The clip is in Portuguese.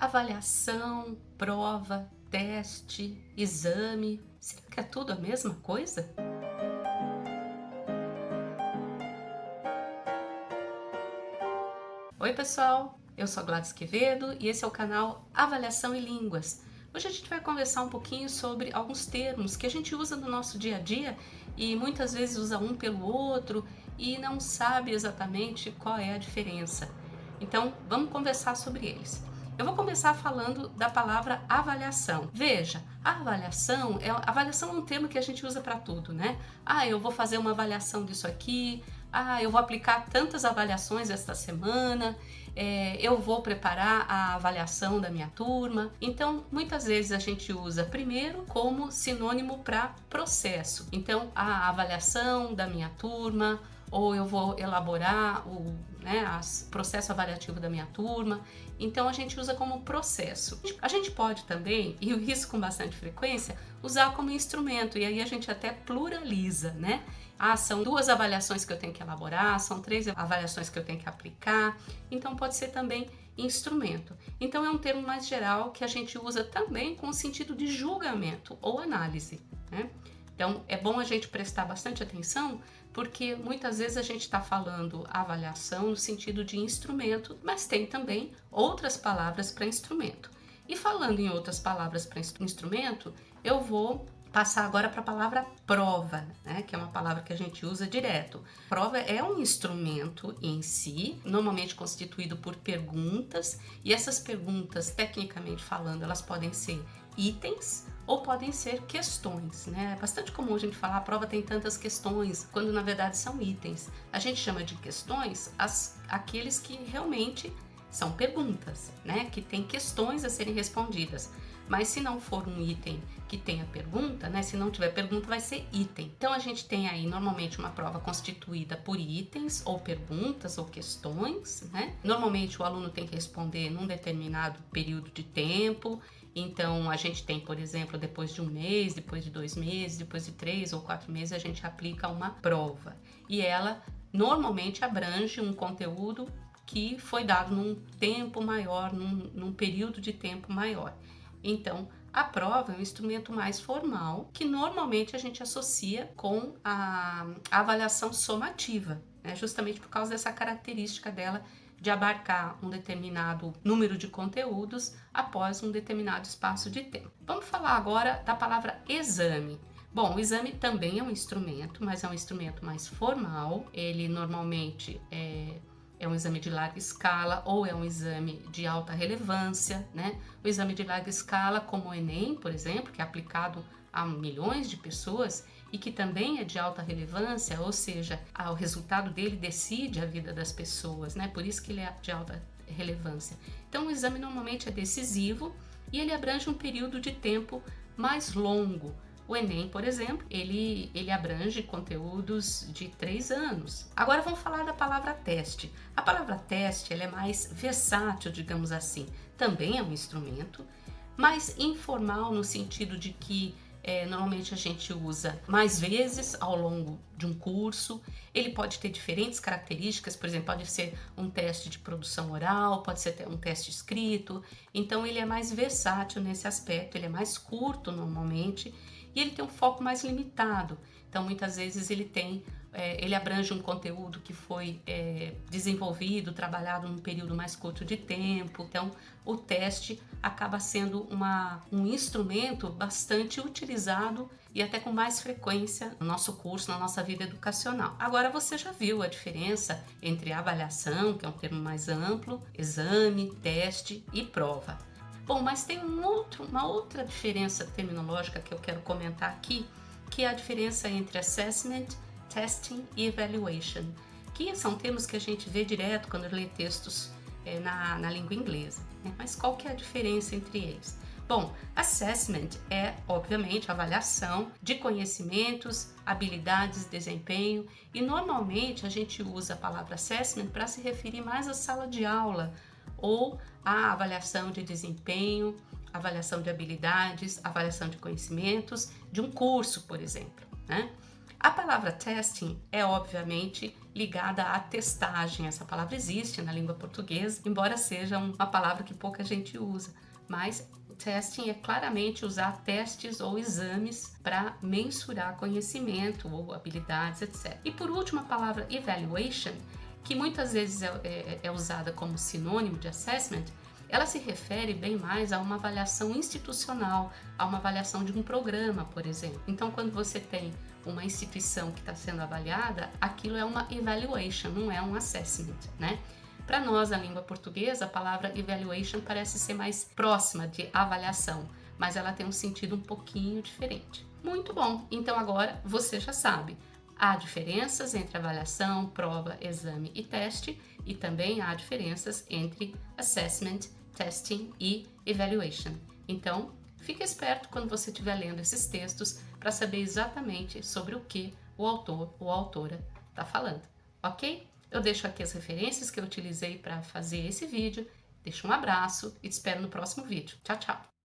Avaliação, prova, teste, exame, será que é tudo a mesma coisa? Oi pessoal, eu sou a Gladys Quevedo e esse é o canal Avaliação e Línguas. Hoje a gente vai conversar um pouquinho sobre alguns termos que a gente usa no nosso dia a dia e muitas vezes usa um pelo outro e não sabe exatamente qual é a diferença. Então vamos conversar sobre eles. Eu vou começar falando da palavra avaliação. Veja, avaliação é um termo que a gente usa para tudo, né? Eu vou fazer uma avaliação disso aqui, eu vou aplicar tantas avaliações esta semana, eu vou preparar a avaliação da minha turma. Então, muitas vezes a gente usa primeiro como sinônimo para processo. Então, a avaliação da minha turma, ou eu vou elaborar o processo avaliativo da minha turma. Então a gente usa como processo. A gente pode também, e isso com bastante frequência, usar como instrumento, e aí a gente até pluraliza, né? São 2 avaliações que eu tenho que elaborar, são 3 avaliações que eu tenho que aplicar, então pode ser também instrumento. Então é um termo mais geral que a gente usa também com o sentido de julgamento ou análise, né? Então, é bom a gente prestar bastante atenção, porque muitas vezes a gente está falando avaliação no sentido de instrumento, mas tem também outras palavras para instrumento. E falando em outras palavras para instrumento, eu vou passar agora para a palavra prova, né, que é uma palavra que a gente usa direto. Prova é um instrumento em si, normalmente constituído por perguntas, e essas perguntas, tecnicamente falando, elas podem ser itens ou podem ser questões, né? É bastante comum a gente falar a prova tem tantas questões, quando na verdade são itens. A gente chama de questões aqueles que realmente são perguntas, né? Que tem questões a serem respondidas. Mas se não for um item que tenha pergunta, né? Se não tiver pergunta, vai ser item. Então a gente tem aí normalmente uma prova constituída por itens ou perguntas ou questões, né? Normalmente o aluno tem que responder num determinado período de tempo. Então a gente tem, por exemplo, depois de 1 mês, depois de 2 meses, depois de 3 ou 4 meses, a gente aplica uma prova. E ela normalmente abrange um conteúdo que foi dado num tempo maior, num período de tempo maior. Então, a prova é um instrumento mais formal que normalmente a gente associa com a avaliação somativa, né? Justamente por causa dessa característica dela de abarcar um determinado número de conteúdos após um determinado espaço de tempo. Vamos falar agora da palavra exame. Bom, o exame também é um instrumento, mas é um instrumento mais formal. Ele normalmente é um exame de larga escala ou é um exame de alta relevância, né? O exame de larga escala, como o Enem, por exemplo, que é aplicado a milhões de pessoas e que também é de alta relevância, ou seja, o resultado dele decide a vida das pessoas, né? Por isso que ele é de alta relevância. Então, o exame normalmente é decisivo e ele abrange um período de tempo mais longo. O Enem, por exemplo, ele abrange conteúdos de 3 anos. Agora vamos falar da palavra teste. A palavra teste ela é mais versátil, digamos assim. Também é um instrumento, mais informal no sentido de que normalmente a gente usa mais vezes ao longo de um curso. Ele pode ter diferentes características, por exemplo, pode ser um teste de produção oral, pode ser um teste escrito. Então ele é mais versátil nesse aspecto, ele é mais curto normalmente e ele tem um foco mais limitado. Então muitas vezes ele abrange um conteúdo que foi desenvolvido, trabalhado num período mais curto de tempo. Então, o teste acaba sendo um instrumento bastante utilizado e até com mais frequência no nosso curso, na nossa vida educacional. Agora, você já viu a diferença entre avaliação, que é um termo mais amplo, exame, teste e prova. Bom, mas tem uma outra diferença terminológica que eu quero comentar aqui, que é a diferença entre assessment, testing e evaluation, que são termos que a gente vê direto quando lê textos na língua inglesa, né? Mas qual que é a diferença entre eles? Bom, assessment é, obviamente, avaliação de conhecimentos, habilidades, desempenho, e normalmente a gente usa a palavra assessment para se referir mais à sala de aula ou à avaliação de desempenho, avaliação de habilidades, avaliação de conhecimentos de um curso, por exemplo, né? A palavra testing é obviamente ligada à testagem. Essa palavra existe na língua portuguesa, embora seja uma palavra que pouca gente usa, mas testing é claramente usar testes ou exames para mensurar conhecimento ou habilidades, etc. E por último, a palavra evaluation, que muitas vezes é usada como sinônimo de assessment, ela se refere bem mais a uma avaliação institucional, a uma avaliação de um programa, por exemplo. Então, quando você tem uma instituição que está sendo avaliada, aquilo é uma evaluation, não é um assessment, né? Para nós, a língua portuguesa, a palavra evaluation parece ser mais próxima de avaliação, mas ela tem um sentido um pouquinho diferente. Muito bom, então agora você já sabe. Há diferenças entre avaliação, prova, exame e teste, e também há diferenças entre assessment, testing e evaluation. Então, fique esperto quando você estiver lendo esses textos para saber exatamente sobre o que o autor ou a autora está falando, ok? Eu deixo aqui as referências que eu utilizei para fazer esse vídeo, deixo um abraço e te espero no próximo vídeo. Tchau, tchau!